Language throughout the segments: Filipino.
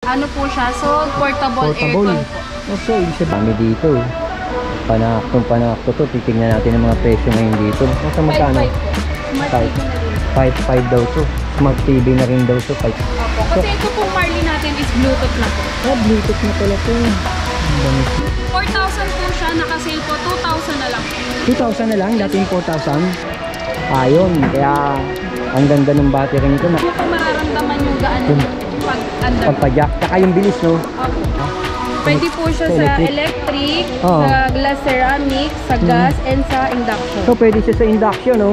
Ano po siya? So, portable aircon po. Okay, dami dito. Panakto to. Titignan natin ang mga presyo ngayon dito. Nasa magkano? 5.5 daw to. Smart TV na rin daw to. 5. Opo. Kasi ito pong Marley natin is Bluetooth na po. Bluetooth na pala to. 4,000 po siya. Naka-sale po. 2,000 na lang po. 2,000 na lang? Dating 4,000? Ayun. Kaya ang ganda ng battery nito. Hindi po mararamdaman yung gaan pag-under. Pagpa-jack. Saka yung bilis, no? Opo. Pwede po siya sa electric, sa glass ceramic, sa gas, and sa induction. So, pwede siya sa induction, no?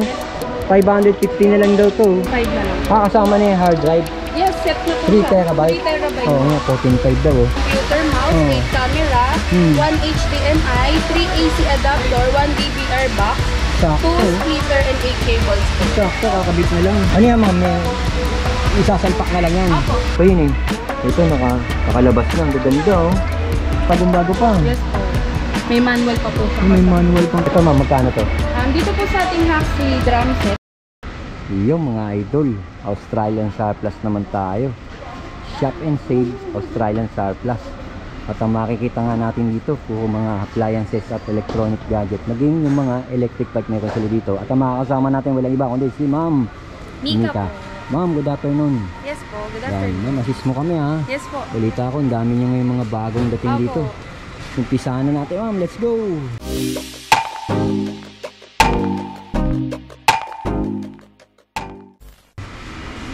550 na lang daw to. 5 na lang. Kasama na yung hard drive. Yes, set na po 3 terabyte. 3 terabyte. Oo nga, 14.5 daw. Computer, mouse, 8 camera, 1 HDMI, 3 AC adapter, 1 DVR box, Sakto. 2 splitter, and 8 cables. Sakto, kakabit na lang. Ano yan, ma'am? Isasalpak na lang yan. Opo. So, yun eh. Ito, nakalabas na. Ang gaganda, oh. Pagumbago pa. Yes po. May manual pa po siya. May manual pa. Ito, ma'am, magkano to? Dito po sa ating Huxley drum set. Yung mga idol, Australian surplus naman tayo. Shop and save, Australian surplus. At ang makikita nga natin dito, puro mga appliances at electronic gadget. Naging yung mga electric bike meron sila dito. At ang makakasama natin walang iba kundi si Ma'am Mika po. Ma'am, good afternoon. Yes po, good Yan, afternoon. ma'am, assist mo kami ha. Yes po. Balita ko, ang dami niya ngayon mga bagong dating Opo. dito. Umpisahan na natin, ma'am. Let's go!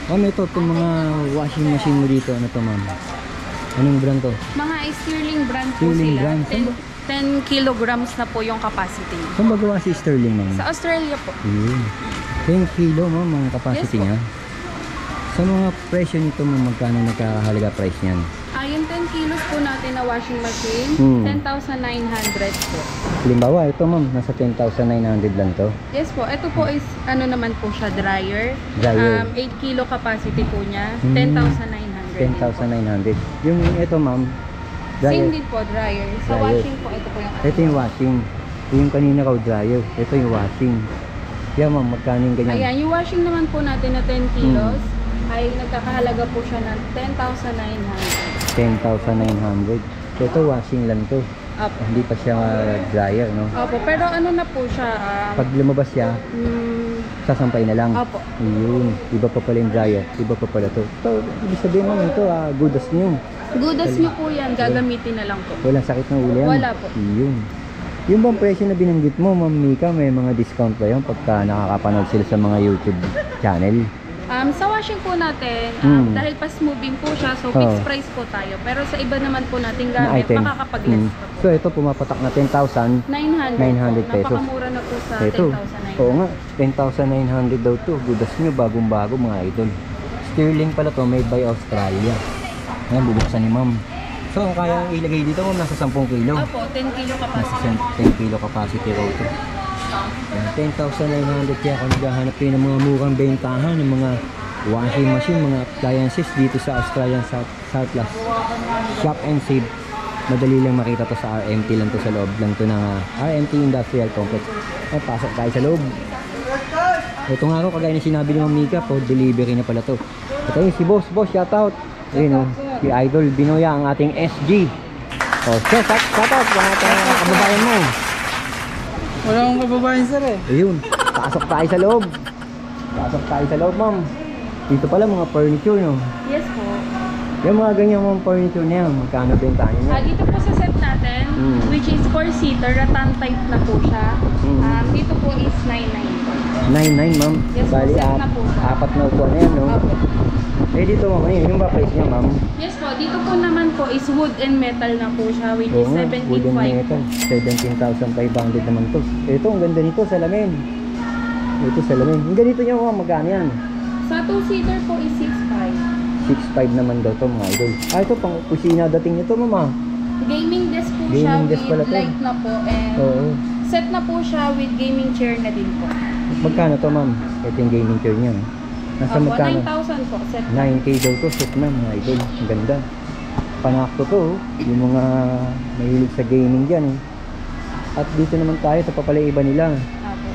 Ma'am, ito itong mga washing machine mo dito. Ano to, ma'am? Anong brand to? Mga Sterling brand po Sterling sila. brand. 10 kilograms na po yung capacity. Saan ba gawa si Sterling, ma'am? Sa Australia po. 10 kilo, ma'am, ang capacity Yes, niya. Sa mga presyo nito, ma'am, magkano nagkakahalaga price niyan? Yung 10 kilos po natin na washing machine, 10,900 po. Halimbawa, ito, ma'am, nasa 10,900 lang to. Yes po, ito po is ano naman po siya, dryer. Dryer. 8 kilo capacity po niya, 10,900. 10,900. Yung ito, ma'am, dryer. Same din po, dryer. Sa Dryer. washing po, ito po yung Ito yung washing. Yung kanina ko, dryer. Ito yung washing. Yan, ma'am, magkano yung ganyan? Ayan, yung washing naman po natin na 10 kilos, ay nagkakahalaga po siya ng 10,900. 10,900. Ito, washing lang to. Opo. Hindi pa siya dryer, no? Opo, pero ano na po siya? Pag lumabas siya, sasampay na lang. Opo. Yun. Iba pa pala yung dryer. Iba pa pala to. So, ibig sabihin, ma'am, ito, good as new. Good as nyo po yan, gagamitin na lang po. Walang sakit ng ulo yan. Wala po. Yun. Yung bang presyo na binanggit mo, Ma'am Mika, may mga discount ba yun pagka nakakapanood sila sa mga YouTube channel? Sa washing po natin, dahil fast moving po siya, so fixed price po tayo. Pero sa iba naman po nating gamit, makakapag-less pa po. So ito, pumapatak na 10,900 900 pesos. Napakamura na po sa Ito, 10,900. oo nga, 10,900 daw to. Gudas nyo, bagong-bago mga idol. Sterling pala to, made by Australia. Ayan, bubuksan ni Ma'am. So, ang kaya ilagay dito, Ma'am, nasa 10 kilo. Opo, 10 kilo Nasa capacity. 10 kilo capacity raw to. 10,900 kaya kung naghahanap kayo ng mga murang bentahan ng mga washing machine, mga appliances dito sa Australian surplus. Shop and save. Madali lang makita to sa RMT lang to, sa loob lang to ng RMT Industrial Complex. Ay, pasok tayo sa loob. Ito nga ako, kagaya na sinabi ni Ma'am Mika, for delivery na pala to. Ito yun, si Boss, shoutout. Ayun o, si Idol Binoya, ang ating SG. O, sir, shoutout sa ating kababayan mo. Wala akong kababayan, sir eh. Ayun, pasok tayo sa loob. Pasok tayo sa loob, ma'am. Dito pala mga furniture, no? Yes po. Yung mga ganyan mga furniture na yan, magkano bentahan niya? Dito po sa set natin, which is 4-seater, rattan type na po siya. Dito po is 99. 99, ma'am. Yes, Bali, set na po siya. apat na upuan na yan, no? Opo. Eh, dito, ma'am, ayun, yung ba price niya, ma'am? Yes po, dito po naman po is wood and metal na po siya, which is Oo nga, wooden 17,500 metal. 17,500 naman to. Ito, ang ganda nito, salamin. Ito, salamin. Ang ganito niya, ma'am, magkano yan? Sa 2-seater po is 6,500. 6.5 naman daw to, mga idol. Ito, pang kusina dating nito, mama. Gaming desk po Gaming siya desk pala with to. light na po, and Oo. set na po siya with gaming chair na din po. Magkano to, ma'am? Ito yung gaming chair niya. Nasa Opo, magkano? 9,000 po, set na. 9K daw to, set na, mga idol. Ang ganda. Panakto to, yung mga mahilig sa gaming dyan. At dito naman tayo sa papalaiba nila. Opo.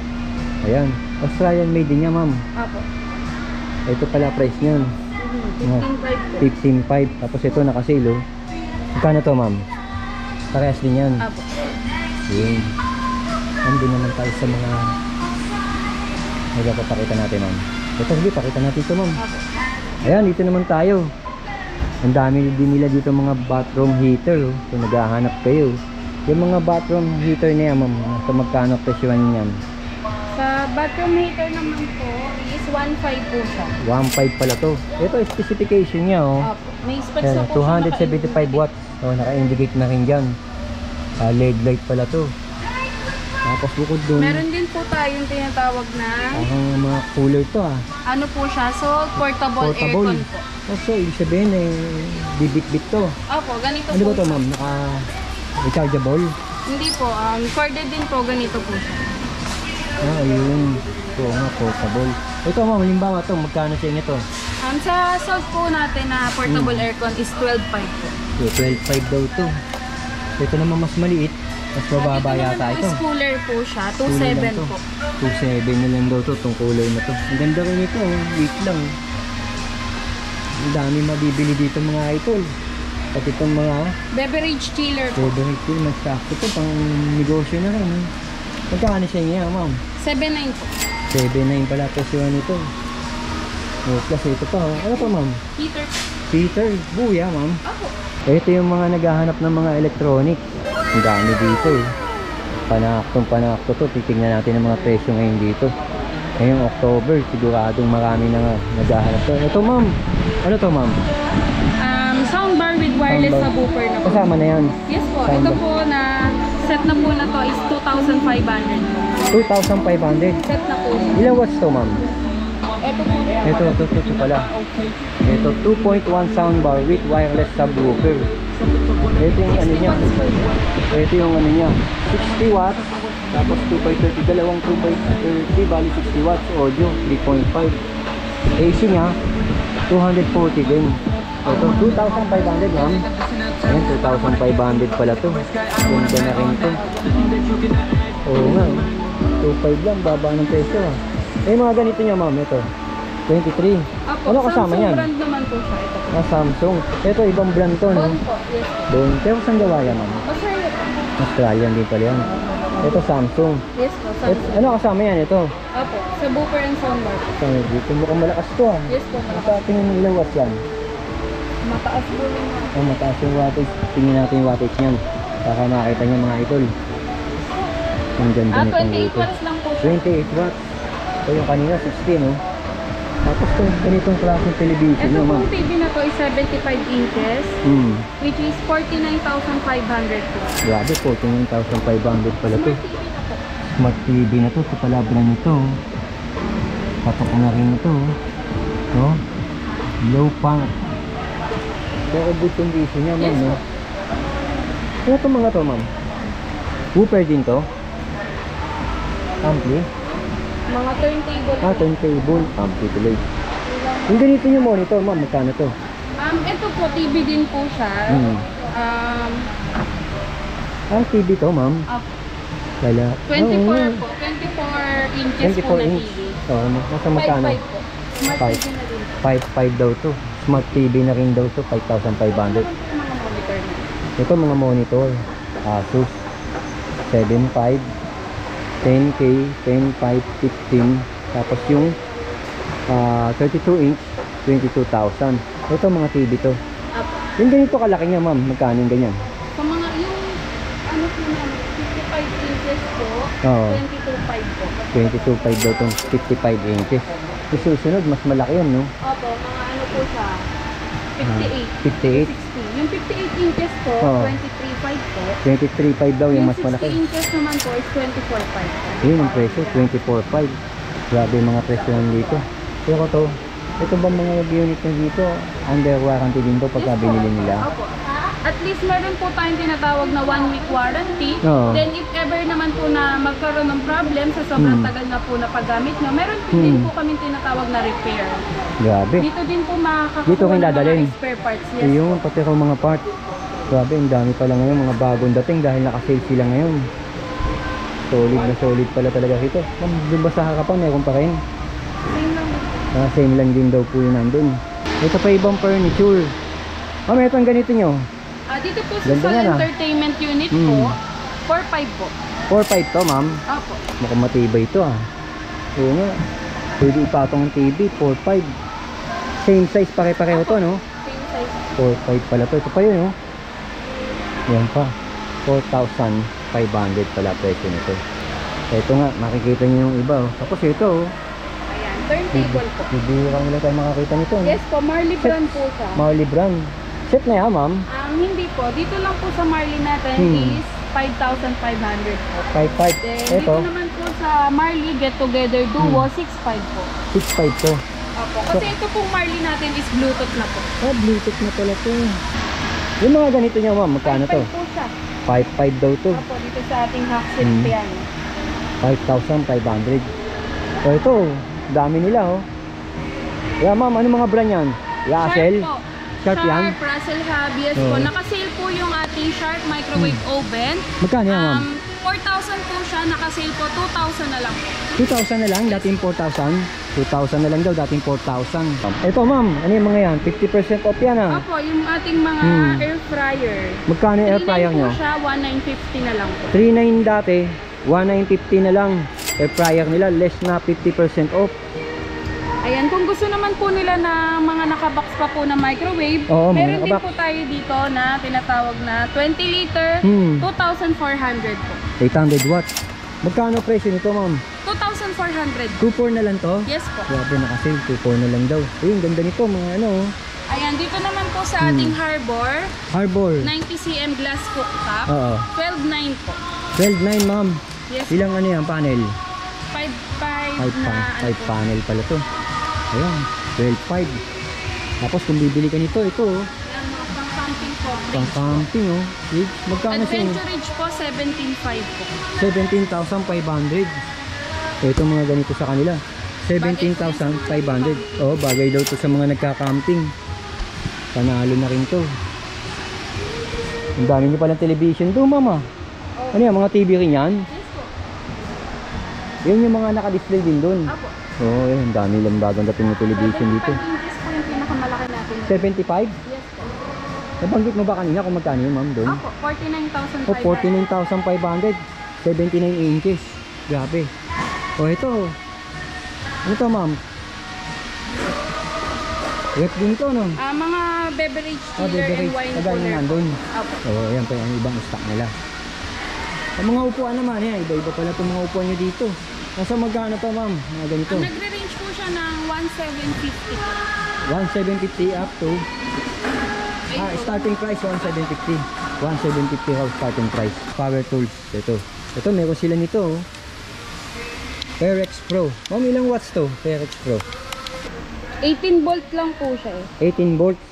Ayan. Australian made din niya, ma'am. Opo. Ito pala price niyan. 15.5 po. 15.5. Tapos ito naka-sale oh. Magkano to ma'am? Parehas din yan. Apo. Yun. Nandun naman tayo sa mga magpapakita natin ma'am. Ito sige, pakita natin ito ma'am. Apo. Ayan, dito naman tayo. Ang dami din nila dito mga bathroom heater oh. Kung naghahanap kayo. Yung mga bathroom heater niya ma'am, sa magkano presyohan niyan? Sa bathroom heater naman po is 1.5 po siya. 1.5 pala to. Ito specification niya oh. Apo. May specs Ayan, na po siya. 275 watts. Oh, naka-indicate na rin dyan. LED light pala to. Tapos bukod dun, Meron din po tayong tinatawag na mga cooler to ah. ano po siya, so portable aircon po. So, ibig sabihin eh, bibit-bit to. Opo, ganito Ano po ba to siya. ma'am? Naka-rechargeable? Hindi po, corded din po, ganito po siya. Ah, ayun. Ito nga, portable. Ito ma'am, halimbawa to, magkano siya nito? Sa South po natin na portable aircon is 12.5 po. 12.5 daw to. Ito naman mas maliit. Mas mababa yata Ito ito. naman po is cooler po siya, Cooler lang 2.7 to. po. 2.7 na lang daw to, itong cooler na to. Ang ganda rin ito, wait lang. Ang dami mabibili dito mga idol. At itong mga Beverage chiller po. beverage tea, mas sakto to, pang negosyo na rin. Eh. Magkano siya niya, ma'am? 7.9 po. 7.9 pala presyo nito. Oh, plus ito pa. Ano pa, ma'am? Heater po. Peter, buya, ma'am. Opo. Ito yung mga naghahanap ng mga electronics. Ang dami dito eh. Panakto to. Titignan natin ang mga presyo ngayon dito. Ngayong October, siguradong marami na naghahanap to. Ito, ma'am. Ano to, ma'am? Soundbar with wireless Soundbar. subwoofer na po. Kasama na yan. Yes po, Soundbar. ito po na set na po na to is 2,500 po. 2,500. Set na po siya. Ilang watts to, ma'am? Ito po. Ito pala. Ito, 2.1 soundbar with wireless subwoofer. Ito yung ano niya. Ito yung ano niya. 60 watts. Tapos 2x30. Dalawang 2x30. Bali 60 watts. Audio, 3.5. AC niya, 240 din. Ito, 2,500 ma'am. Ayan, 2,500 pala to. Ganda na rin to. Oo nga. 2.5 lang. Baba ng presyo ah. Eh, mga ganito niya ma'am. Ito, 23. Apo, Ano kasama Samsung yan? brand naman po siya. Ito po. Samsung. Ito, ibang brand to, no? Bone po. Yes po. Doon. Pero saan gawa yan, ma'am? Australia po. Australian din pala yan. Ito, Samsung. Yes po. Samsung. Ano kasama yan? Ito. Opo. Subwoofer and soundbar po. Dito mukhang malakas to, ah. Yes po. Tingnan ng ilang watts yan. Mataas po yung Oh, mataas yung wattage. Tingnan natin yung wattage niyan. Para makita niya mga idol. Ang ganda nitong 28 dito. watts lang po siya. 28 watts. So yung kanina 16, no? Tapos itong ganitong klaseng television, Ito no, ma'am? pong TV na to is 75 inches. Which is 49,500 po. Grabe po, 14,500 pala to. Smart TV Smart TV na na po. to, sa palabra nito. Patok na rin ito. No? Low punk. Pero good condition niya, ma'am, Yes, no? po. Ano itong mga to, ma'am? Woofer din to? Ampli? Mga turntable po. Turntable. Ampli tuloy. Yung ganito yung monitor, ma'am, magkano to? Ito po, TV din po siya. TV to, ma'am. Lala. 24 po. 24 inches po 24 na inch. TV. Oh, nasa magkano? 5.5 po. Smart Five. TV na din. 5.5 daw to. Smart TV na rin daw to, 5,500. Mga monitor na. Ito mga monitor. Asus 7.5, 10K, 10.5, 16. Tapos yung 32 inch, 22,000. Ito mga TV to. Apo. Yung ganito kalaki niya, ma'am, magkano yung ganyan? Sa mga yung ano po namin, 55 inches po, Oo. 22.5 po. 22.5 daw itong 55 inches. Yung susunod, mas malaki yan, no? Opo, mga ano po siya, 58. 58. 60. Yung 58 inches po, Oo. 23.5 po. 23.5 daw yung mas 60 malaki. inches naman po is 24.5 po. Yun yung presyo, 24.5. Grabe yung mga presyo nandito. Pero to, ito ba mga unit na dito, under warranty din to pagka Yes po. binili nila? Opo. At least meron po tayong tinatawag na 1 week warranty. Oo. Then if ever naman po na magkaroon ng problem sa sobrang tagal na po na paggamit nyo, meron po din po kami tinatawag na repair. Grabe. Dito din po makakakuha Dito kayo ng dadalhin? mga spare parts. Yes. Yung pati ko mga part. Grabe, ang dami pala ngayon, mga bagong dating dahil naka-sale sila ngayon. Solid na solid pala talaga ito. Ma'am, doon ba sa harapan, meron pa rin? Same lang. Same lang din daw po yun nandun. Ito pa ibang furniture. Ma'am, ito ang ganito nyo. Dito po sa Ganda Sol yan, Entertainment Unit po, 4.5 po. 4.5 to, ma'am. Opo. Mukhang matibay ito ah. Oo nga. Pwede ipatong ng TV, 4.5. Same size, pare-pareho to, no? Same size. 4.5 pala to. Ito pa yun, no? Yan pa. 4,500 pala presyo nito. Ito nga, makikita nyo yung iba, oh. Tapos ito, oh. Ayan, turntable po. Bibirang nila tayo makakita nito, no? Yes po, Marley brand po siya. Marley brand. Set na yan, ma'am. Hindi po, dito lang po sa Marley natin is 5,500 po. 5.5. Then, Ito, dito naman po sa Marley Get Together Duo, 6.5 po. 6.5 to. Opo, kasi ito pong Marley natin is Bluetooth na po. Bluetooth na pala to. Yung mga ganito nyo, ma'am, magkano to? 5.5 po siya. 5.5 daw to. Opo, dito sa ating Hackset piano. 5,500. So ito, dami nila, oh. Yeah, ma'am, ano mga brand yan? Russell? Sharp po. Sharp yan? Russell Hub, yes Oo. po. Nakasale po yung ating Sharp microwave oven. Magkano yan, ma'am? 4,000 po siya, nakasale po, 2,000 na lang po. 2,000 na lang, dating 4,000. 2,000 na lang daw, dating 4,000. Ito, ma'am, ano yung mga yan? 50% off yan, ah. Opo, yung ating mga air fryer. Magkano yung air fryer 3,900 nyo? po siya, 1,950 na lang po. 3,900 dati, 1,950 na lang. Air fryer nila, less na 50% off. Ayan, kung gusto naman po nila na mga nakabox pa po na microwave, Oo, mga meron din nakabox. po tayo dito na tinatawag na 20 liter, 2,400 po. 800 watts. Magkano presyo nito, ma'am? 2,400. 2,400 na lang to? Yes po. Grabe, nakasale, 2,400 na lang daw. Ayun, ganda nito, mga ano, oh. Ayan, dito naman po sa ating Harbor, Harbor. 90 cm glass cooktop, Oo. 12,900 po. 12,900, ma'am. Yes. Ilang ano yan, panel? 5,500 na ano 5 po. panel pala to. Ayan, 12,500. Tapos kung bibili ka nito, ito, oh. Ayan, mga pang-camping po. Pang camping, oh. Magkano sa inyo? Adventure Ridge po, 17,500 po. 17,500. Ito mga ganito sa kanila. 17,500. Oh, bagay daw to sa mga nagka-camping. Panalo na rin to. Ang dami niyo palang television doon, mama. Ano yan, mga TV rin yan? Yes po. Yan yung mga naka-display din doon. Apo. Oo, ang dami lang bagong dating ng television dito. 75 inches po yung pinakamalaki natin. 75? Yes po. Nabanggit mo ba kanina kung magkano yun, ma'am, doon? Apo, 49,500. Oh, 49,500. 79 inches. Grabe. Oh, ito. Ano to, ma'am? Rep din to, no? Mga beverage Ah, chiller and beverage. wine Kagaya cooler. nandun. Apo. Oo, ayan pa yung ibang stock nila. Ang mga upuan naman, yan. Iba-iba pala itong mga upuan nyo dito. Nasa magkano to, ma'am? Mga ganito. Nagre-range po siya ng 1,750 po. 1,750 up to... starting price 1,750. 1,750 raw starting price. Power tools. Ito, meron sila nito, oh. Perex Pro. Ma'am, ilang watts to? Perex Pro. 18 volt lang po siya eh. 18 volts.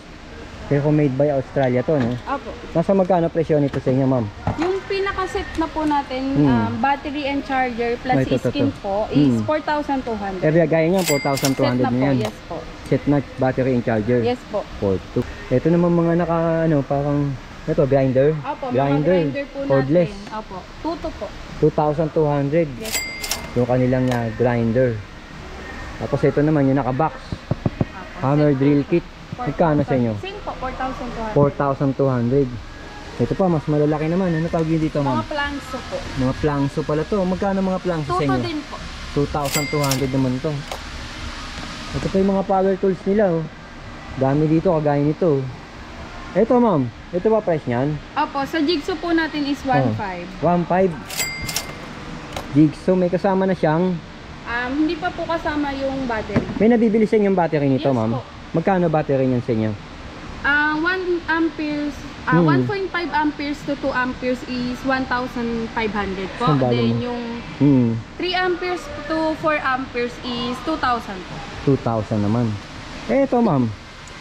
Pero made by Australia to, no? Apo. Nasa magkano presyo nito sa inyo, ma'am? Yung pinaka-set na po natin, battery and charger plus Ito, skin ito. po is 4,200. Area gaya niyan, Set 4,200 na na po, yan. yes po. Set na battery and charger. Yes po. 4,200. Ito naman mga naka, ano, parang, ito, grinder. Apo, mga grinder po cordless. natin. Apo, tuto po. 2,200. Yes po. Yung kanilang grinder. Tapos ito naman yung naka-box. Apo. Hammer drill kit. Magkano sa inyo? Same po, 4,200. 4,200. Ito pa, mas malalaki naman. Ano tawag yun dito, ma'am? Mga plangso po. Mga plangso pala to. Magkano mga plangso sa Tuto inyo? din po. 2,200 naman to. Ito pa yung mga power tools nila, oh. Dami dito, kagaya nito. Ito, ma'am. Ito ba price niyan? Apo, sa jigsaw po natin is 1,500. 1,500. Jigsaw, may kasama na siyang... Hindi pa po kasama yung battery. May nabibili sa inyong battery nito, Yes ma'am? po. Magkano battery niyan sa inyo? 1 amperes, 1.5 amperes to 2 amperes is 1,500 po. Ang balo Then mo. yung Hmm, 3 amperes to 4 amperes is 2,000 po. 2,000 naman. Ito, ma'am.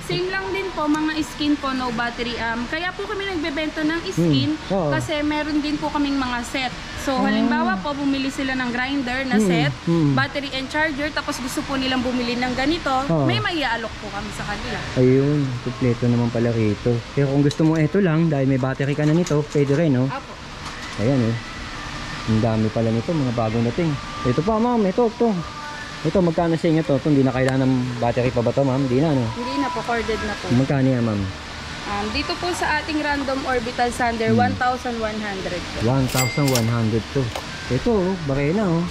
Same lang din po, mga skin po, no battery. Kaya po kami nagbebenta ng skin oo. kasi meron din po kaming mga set. So halimbawa po, bumili sila ng grinder na set, battery and charger, tapos gusto po nilang bumili ng ganito, Oo. may maiaalok po kami sa kanila. Ayun, kompleto naman pala rito. Pero kung gusto mo ito lang, dahil may battery ka na nito, pwede rin, no? Apo. Ayan, oh. Ang dami pala nito, mga bagong dating. Ito pa, ma'am. Ito. Ito, magkano sa inyo to? Ito, hindi na kailangan ng battery pa ba to, ma'am? Hindi na, no? Hindi na po, corded na po. Magkano yan, ma'am? Dito po sa ating random orbital sander, 1,100 po. 1,100 to. Ito, oh, barena, oh.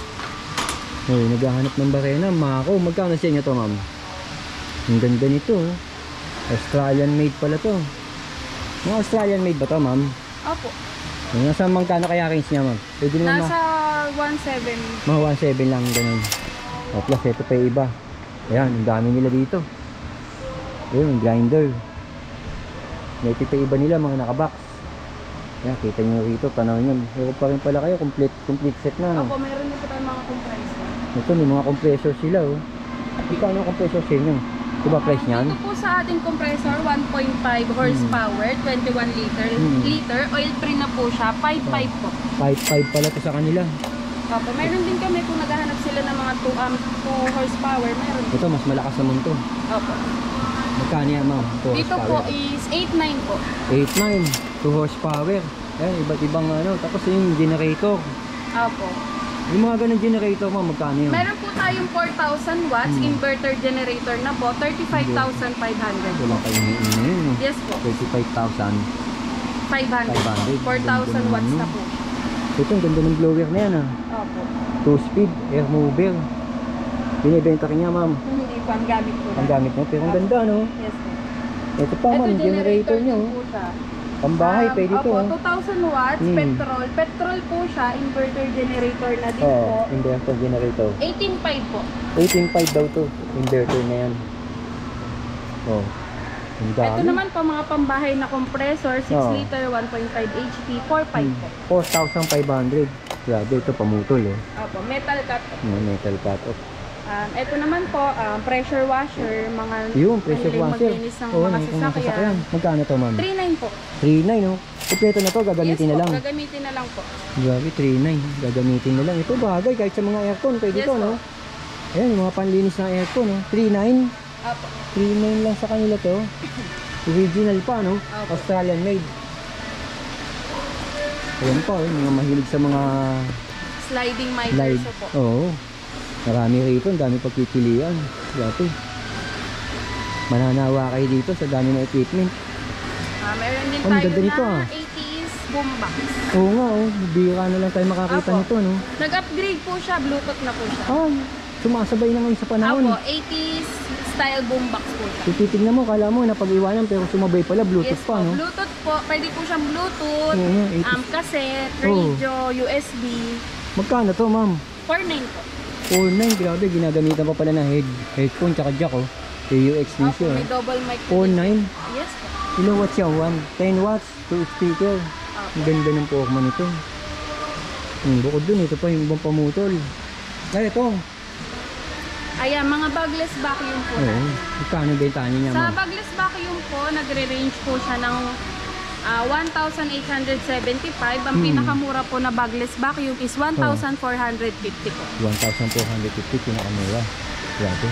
Oh, naghahanap ng barena. Mako, magkano sa inyo to, ma'am? Ang ganda nito, oh. Australian made pala to. Mga Australian made ba to, ma'am? Opo. Nasa magkano kaya range niya, ma'am? Pwede naman Nasa 1,700. mga 1,700 lang, ganun. O, plus, ito pa yung iba. Ayan, ang dami nila dito. Ayun, grinder. Ito pa yung iba nila, mga nakabox. Ayan, kita nyo rito, tanaw nyo. Meron pa rin pala kayo, complete set na. Opo, meron din po tayong mga compressor. Ito, may mga compressor sila, oh. Ikaw ang compressor sa inyo? Diba price niyan? Dito po sa ating compressor, 1.5 horsepower, 21 liter. Oil free na po siya, 5.5 po. 5.5 pala to sa kanila. Opo, meron din kami kung naghahanap sila ng mga 2 horsepower, meron din. Ito, mas malakas naman to. Opo. Magkano yan, ma'am? 2 Dito po horsepower. is 8.9 po. 8.9, 2 horsepower. Ayan, iba't ibang ano. Tapos yung generator. Opo. Yung mga ganun generator, ma'am, magkano yun? Meron po tayong 4,000 watts inverter generator na po, 35,500 po. Wala kayong yun, no? Yes po, 35,000. 500. 4,000 watts na po. Ito, ang ganda ng blower na yan, ah. Opo. 2-speed, air mover. Binibenta rin niya, ma'am. Hindi po ang gamit po. Ang gamit mo, pero ang ganda, no? Yes po. Ito pa, ma'am, generator niyo. din po siya. Pambahay, pwede to, Opo, ah. 2,000 watts, petrol. Petrol po siya, inverter generator na din Oo, po. inverter generator. 18.5 po. 18.5 daw to, inverter na yan. Oh, ang dami. Ito naman po mga pambahay na compressor, 6 Oo. liter, 1.5 HP, 4.5 po. 4,500. Grabe, ito pamutol, oh. Opo, metal cut po. Metal cut off. Ito naman po, pressure washer, mga Yung pressure mahilig washer. maglinis ng Oo, mga kung sasakyan. sasakyan. Magkano to, ma'am? 3.9 po. 3.9, no? Kompleto na to, gagamitin Yes na po, lang. gagamitin na lang po. Grabe, 3.9. Gagamitin na lang. Ito bagay, kahit sa mga aircon, pwede Yes to, po. no? Ayan, yung mga panlinis ng aircon, no? 3.9. Opo. 3.9 lang sa kanila to. Original pa, no? Opo. Australian made. Ayan pa, yung mga mahilig sa mga Sliding miter live. po. Oo. Marami rito, ang dami pagpipilian. Grabe. Mananawa kayo dito sa dami ng equipment. Meron din Ang tayo ganda nito, na 80s boombox. Oo nga, oh. Bira na lang tayo makakita Apo. nito, no? Nag-upgrade po siya, Bluetooth na po siya. Ay, sumasabay na ngayon sa panahon. Opo, 80s style boombox po siya. Titignan mo, kala mo napag-iwanan pero sumabay pala, Bluetooth Yes pa, po, no? Bluetooth po. Pwede po siyang Bluetooth, Oo nga, 80s. cassette, Oo. radio, USB. Magkano to, ma'am? 4.9 po. 4.9, grabe, ginagamitan pa pala ng headphone tsaka jack, oh. AUX din Opo, siya, may eh. double mic. po 4.9? dito. Yes po. Ilang watts yan? 10 watts, 2 speaker. Ang ganda ng Pokemon nito. Bukod dun, ito pa yung ibang pamutol. Ay, ito. Ayan, mga bagless vacuum po. Oo, magkano bentahan niya, Sa ma'am? bagless vacuum po, nagre-range po siya ng 1,875. Ang pinakamura po na bagless vacuum is 1,450 po. 1,450, pinakamura. Grabe.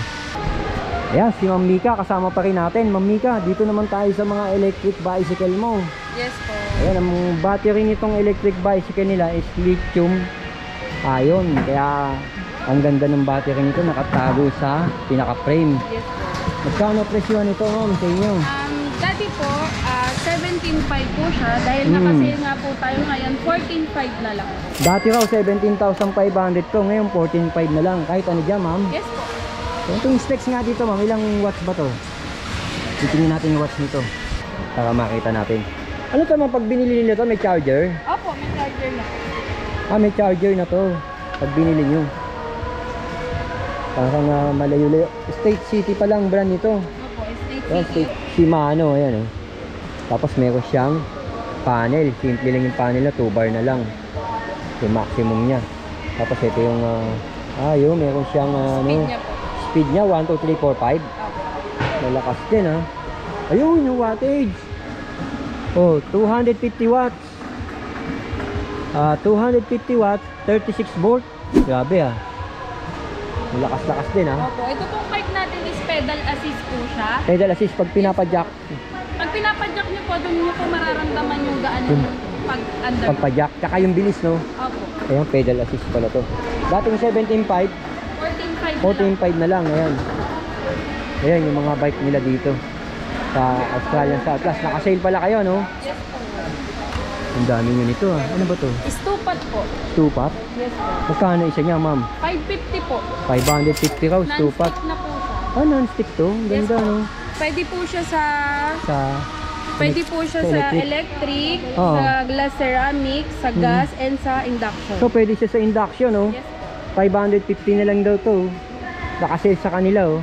Ayan, si Ma'am Mika, kasama pa rin natin. Ma'am Mika, dito naman tayo sa mga electric bicycle mo. Yes po. Ayan, ang battery nitong electric bicycle nila is lithium ion. Kaya, ang ganda ng battery nito, nakatago sa pinaka-frame. Yes po. Magkano presyo nito, ma'am, sa inyo? Dati po, 17.5 po siya. Dahil nakasale nga po tayo ngayon, 14.5 na lang. Dati raw, 17,500 to. Ngayon, 14,500 na lang. Kahit ano dyan, ma'am. Yes po. Itong specs nga dito, ma'am, ilang watts ba to? Titingnan natin yung watts nito para makita natin. Ano to, ma'am, pag binili nila to, may charger? Opo, may charger na. May charger na to pag binili nyo. Parang malayo-layo. State City pa lang brand nito. Opo, State Oh, City. State Shimano, ayan, oh. Tapos meron siyang panel. Simple lang yung panel na 2 bar na lang. Yung maximum niya. Tapos ito yung yun, meron siyang Speed niya po. speed niya 1, 2, 3, 4, 5. Opo. Malakas din, ha. Ayun yung wattage. Oh, 250 watts. 250 watts, 36 volt. Grabe, ha. Malakas-lakas din, ha. Opo, ito pong bike natin is pedal assist po siya. Pedal assist pag pinapadyak. Pag pinapadyak niyo po, doon niyo po mararamdaman yung gaan yung pag-under. Pagpadyak. Tsaka yung bilis, no. Opo. Ayun, pedal assist pala to. Dating 17.5. 14.5 14.5 na lang. Ayan. Ayan yung mga bike nila dito sa Australian South Plus. Naka-sale pala kayo, no? Yes po. Ang dami nyo nito, ah. Ano ba to? Stupat po. Stupat? Yes po. Magkano isa niya, ma'am? 550 po. 550 raw, stupat. Non-stick na po siya. Ah, non-stick to? Ang ganda, Yes po. no? Pwede po siya sa... Sa... Pwede po siya sa sa electric. electric, Oo. sa glass ceramic, sa gas, and sa induction. So, pwede siya sa induction, no? Yes po. 550 na lang daw to. Nakasale sa kanila, oh.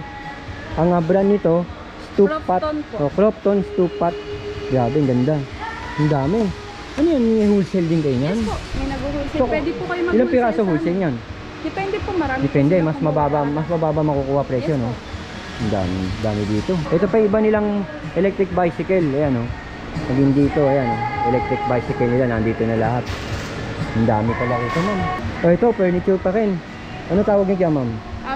Ang brand nito, Stupat. Crofton po. Oh, Crofton Stupat. Grabe, ang ganda. Ang dami. Ano yan? May wholesale din kayo niyan? Yes po. May nag-wholesale. So, Pwede po kayo mag-wholesale. Ilang piraso sa wholesale amin. niyan? Depende po, marami. Depende, po mas silang mababa makukuha presyo, Yes, no? po. Ang dami dito. Ito pa iba nilang electric bicycle, ayan, oh. Naging dito, ayan, oh. Electric bicycle nila, nandito na lahat. Ang dami pala ito, ma'am. Oh, ito, furniture pa rin. Ano tawag niya, ma'am?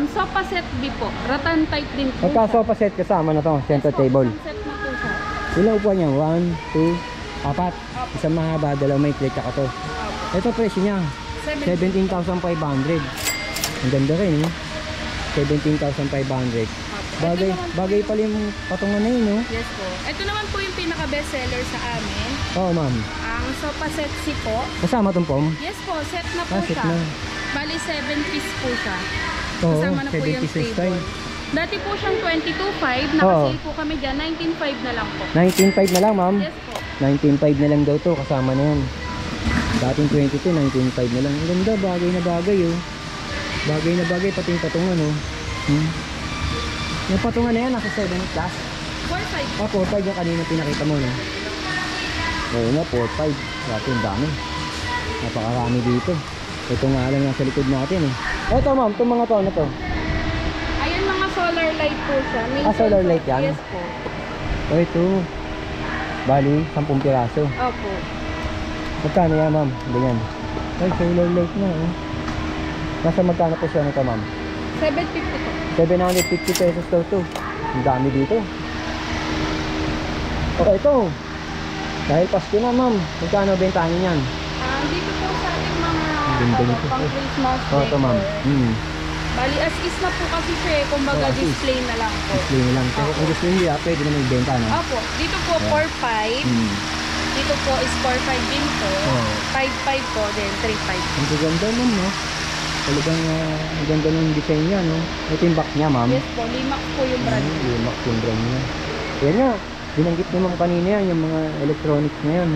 Sofa set B po. Rattan type din po. Magka-sofa set kasama na to, center Yes po, table. isang set na po siya. Ilang upuan niya? 1, 2, 4. Isang mahaba, dalawa may plate ka to. Ito presyo niya, 17,500. Ang ganda rin, eh. 17,500. Bagay pala yung patungan na yun, no? Yes po. Ito naman po yung pinaka-best seller sa amin. Oo, ma'am. Ang sofa set C po. Kasama tong pom? Yes po, set na po Set siya. na. Bali 7 piece po siya. Oo, Kasama na po 70 yung piece table. style. Dati po siyang 22.5, nakasale po kami dyan, 19.5 na lang po. 19.5 na lang, ma'am. Yes po. 19.5 na lang daw to, kasama na yan. Dating 22, 19.5 na lang. Ang ganda, bagay na bagay, oh. Bagay na bagay, pati yung patungan, oh. Yung patungan na yan, nasa 7 plus. 4.5. Ah, 4.5 yung kanina pinakita mo, no? Oo nga, 4.5. Dati yung dami. Napakarami dito. Ito nga lang nasa likod natin, eh. Ito, ma'am, itong mga to, ano to? Ayan, mga solar light po siya. May solar light yan? Yes po. Oh, ito. Bali, 10 piraso. Opo. Magkano yan, ma'am? Ganyan. Ay, solar light na, oh. Nasa magkano po siya nito, ma'am? 750 po. 750 pesos daw to. Ang dami dito. Okay, ito. Dahil Pasko na, ma'am. Magkano bentahin yan? Dito po sa ating mga Ganda nito. pang Christmas Oh, ito, ma'am. Bali, as is na po kasi siya eh. Kumbaga, Oh, as is. display na lang po. Display na lang. Pero kung gusto nyo, pwede na magbenta, no? Opo. Dito po, 4.5. Dito po is 4.5 din po. Oh. 5.5 po, then 3.5. Ang ganda, ma'am, no? Talagang ang ganda ng design niya, no? Ito yung box niya, ma'am. Yes po, Limax po yung brand. Limax yung brand niya. Yan nga. Binanggit naman kanina yan, yung mga electronics na yan.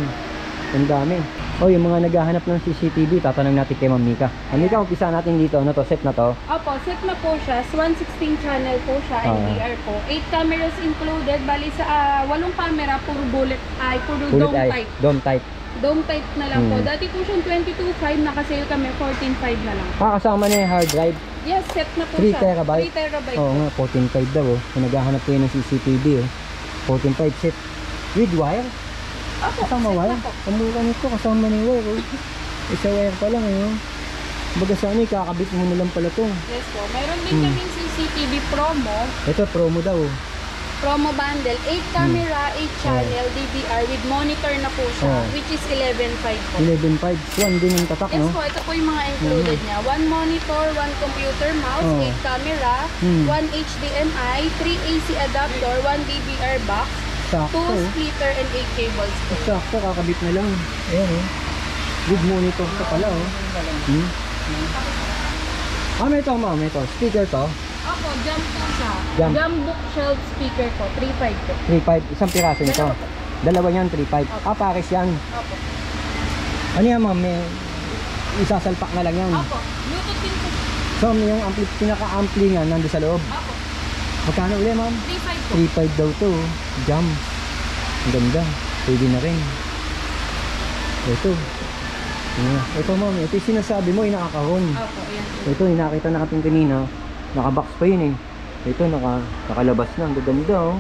Ang dami. Oh, yung mga naghahanap ng CCTV, tatanong natin kay Ma'am Mika. Ma'am Mika, umpisa natin dito. Ano to? Set na to? Opo, set na po siya. 116 channel po siya, NVR po. 8 cameras included. Bali sa 8 camera, puro bullet, puro dome type. Dome type. Dome type na lang po. Dati po siyang 22.5, nakasale kami 14.5 na lang. Kasama na yung hard drive. Yes, set na po 3 siya. terabyte? 3 terabyte Oo nga, 14.5 daw, oh. Kung naghahanap kayo ng CCTV, oh. 14.5 set. With wire? Opo, Kasama set wire? na po. Kamura nito, kasama na yung wire, oh. Isa wire pa lang, eh, oh. Baga sana, kakabit mo na lang pala to. Yes po. Mayroon din kaming CCTV promo. Ito, promo daw, oh. Promo bundle. 8 camera, 8 channel, DVR with monitor na po siya, Oh. which is 11.5 po. 11.5. Swan din yung tatak, Yes no? po, ito po yung mga included niya. 1 monitor, 1 computer mouse, Oh. 8 camera, 1 HDMI, 3 AC adapter, 1 DVR box, 2 Sakto, oh. splitter, and 8 cables po. Sakto, kakabit na lang. Ayan, oh. Good monitor ka pala, oh. May ito, ma'am. Ito, speaker to. Opo, jump po siya. Jump. Jump bookshelf speaker po, 3.5 po. 3.5. Isang piraso nito. Dalawa po. Dalawa yan, 3.5. Pares yan. Opo. Ano yan, ma'am? May isasalpak na lang yan. Opo, Bluetooth din po. So, yung pinaka-ampli nga nandun sa loob. Opo, Magkano ulit, ma'am? 3.5 po. 3.5 daw to. Jam. Ang ganda. Pwede na rin. Ito. Ito, ma'am. Ito yung sinasabi mo, inakakahon. Opo, ayan po. Ito, nakita natin kanina. Naka-box pa yun, eh. Ito, nakalabas na. Ang gaganda, oh.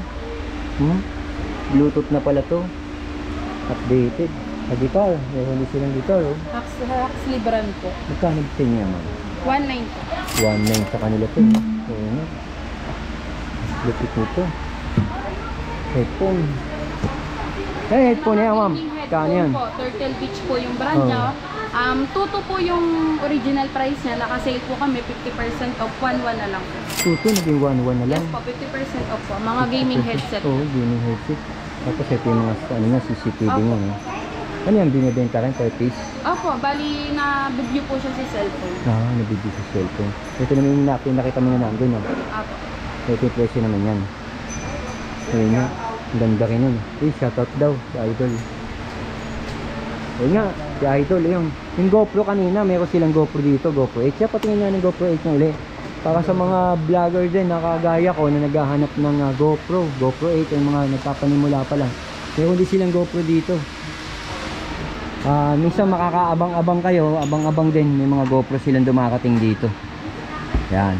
Bluetooth na pala to. Updated. Sa guitar. Meron din silang guitar, oh. Huxley brand po. Magkano din niya, ma'am? 1.9 po. 1.9 sa kanila to. Oo nga. Lupit nito. Headphone. Headphone yan, ma'am. Gaming Kano yan? headphone po. Turtle Beach po yung brand Oh. niya. 2 po yung original price niya. Naka-sale po kami, 50% off, 1.1 na lang po. 2 naging 1.1 na lang. Yes po, 50% off po. Mga gaming headset. Oo, gaming headset. Tapos ito yung mga ano nga, CCTV Opo. nga. No? Ano yan, binibenta rin per piece? Opo, bali na-review po siya sa cellphone. Nabibigay sa cellphone. Ito naman yung nakita mo na nandun. No? Opo. Ito yung presyo naman yan. Ayun nga, ang ganda rin nun. Shoutout daw, si Idol. Ayun nga, si Idol, yung GoPro kanina, meron silang GoPro dito, GoPro 8. Siya patingin nga ng GoPro 8 na uli. Para sa mga vlogger din, nakagaya ko na naghahanap ng GoPro 8, yung mga nagpapanimula pa lang. Meron din silang GoPro dito. Minsan makakaabang-abang kayo, abang-abang din, may mga GoPro silang dumakating dito. Yan.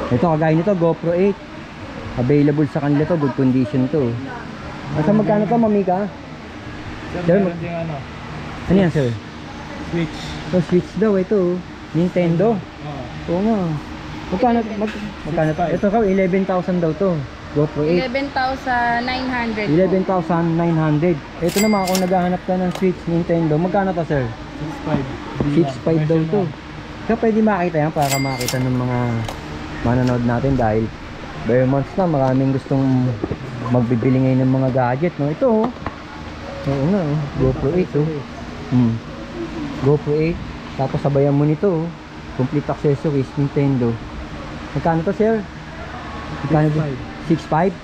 Ito kagaya nito, GoPro 8. Available sa kanila to, good condition to. Asa magkano to, Mamika? Sir, meron din ano, Ano yan, sir? Switch. Switch daw ito. Nintendo. Oo nga. Magkano to? Ito ka, 11,000 daw to. GoPro 8. 11,900 po. 11,900. Ito naman kung naghahanap ka ng Switch Nintendo, magkano to, sir? 6,500 daw to. Kaya pwede makita yan para makita ng mga manonood natin dahil bare months na, maraming gustong magbibili ngayon ng mga gadget, no? Ito, oh. Oo nga, oh. GoPro 8, oh. GoPro 8. Tapos sabayan mo nito, oh. Complete accessories, Nintendo. Magkano to, sir? Magkano to? 6.5?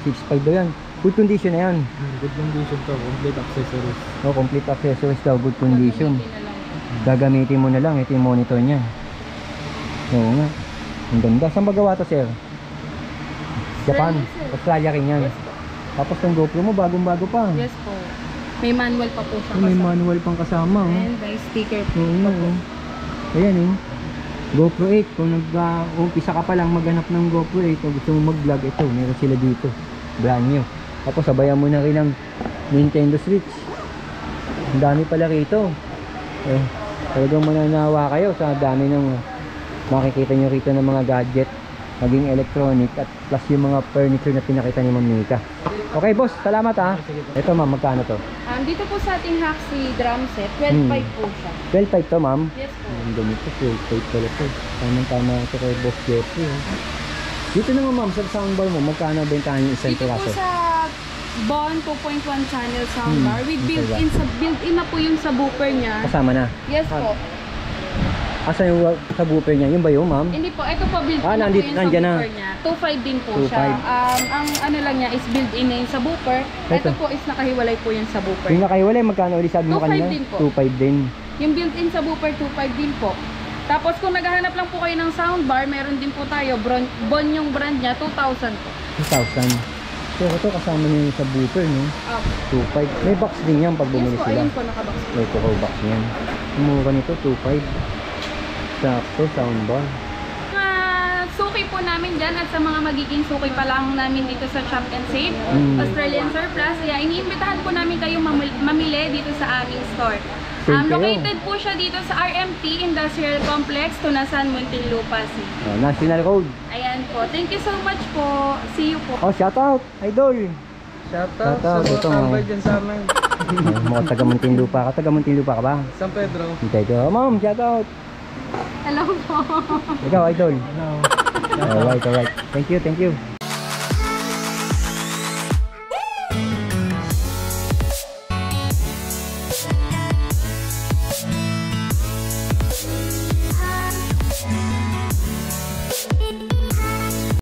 6.5 daw yan. Good condition na yan. Good condition to, complete accessories. Oh, complete accessories daw, good condition. Gagamitin mo na lang, ito yung monitor niya. Oo nga. Ang ganda. Saan ba gawa to, sir? Japan, Australia rin yan. Yes po. Tapos yung GoPro mo, bagong-bago pa. Yes po. May manual pa po siya. May kasama. manual pang kasama. Oh. And may sticker po. Oo nga, oh. Ayan, oh. GoPro 8. Kung nag-umpisa ka pa lang maghanap ng GoPro 8 o gusto mo mag-vlog, ito, meron sila dito. Brand new. Tapos sabayan mo na rin ng Nintendo Switch. Ang dami pala rito. Talagang mananawa kayo sa dami ng makikita nyo rito ng mga gadget, maging electronic at plus yung mga furniture na pinakita ni Ma'am Mika. Okay, boss, salamat ha. Ito, ma'am, magkano to? Dito po sa ating Haxi drum set, 12.5 po siya. 12.5 to, ma'am. Yes po. Ang ganito, 12.5 pala to. Tamang-tama ito kay Boss Jeffrey. Dito naman, ma'am, sa soundbar mo, magkano bentahan yung isang Dito po piraso? sa Bond 2.1 channel soundbar with built-in na po yung subwoofer niya. Kasama na. Yes po. Asa yung subwoofer niya? Yung ba yun, ma'am? Hindi po, ito po built-in na po nandito, yung nandyan na. subwoofer niya. 2.5 din po 2.5. siya. Ang ano lang niya is built-in na yung subwoofer. Ito Ito. po is nakahiwalay po yung subwoofer. Yung nakahiwalay, magkano ulit sabi mo 2.5 kanina? din po. 2.5 din. Yung built-in subwoofer, 2.5 din po. Tapos kung naghahanap lang po kayo ng soundbar, meron din po tayo. Bon yung brand niya, 2,000 po. 2,000. So ito kasama niya yung subwoofer, no? 2.5. May box din yan pag Yes bumili po, sila. ayun po nakabox. May box niyan. Mura nito, 2.5. Sakto, soundbar. Mga suki po namin dyan at sa mga magiging suki pa lang namin dito sa Shop and Save, Australian Surplus. Kaya iniimbitahan po namin kayo mamili dito sa aming store. Same kayo. Located po siya dito sa RMT Industrial Complex, Tunasan, Muntinlupa City. National Road. Ayan po. Thank you so much po. See you po. Oh, shout out, idol. Shoutout sa Shoutout, mga ito, tambay mga- dyan sa amin. Mga taga Muntinlupa ka. Taga Muntinlupa ka ba? San Pedro. Dito. Oh, ma'am, shout out. Hello po. Ikaw, idol. No. Alright. Thank you.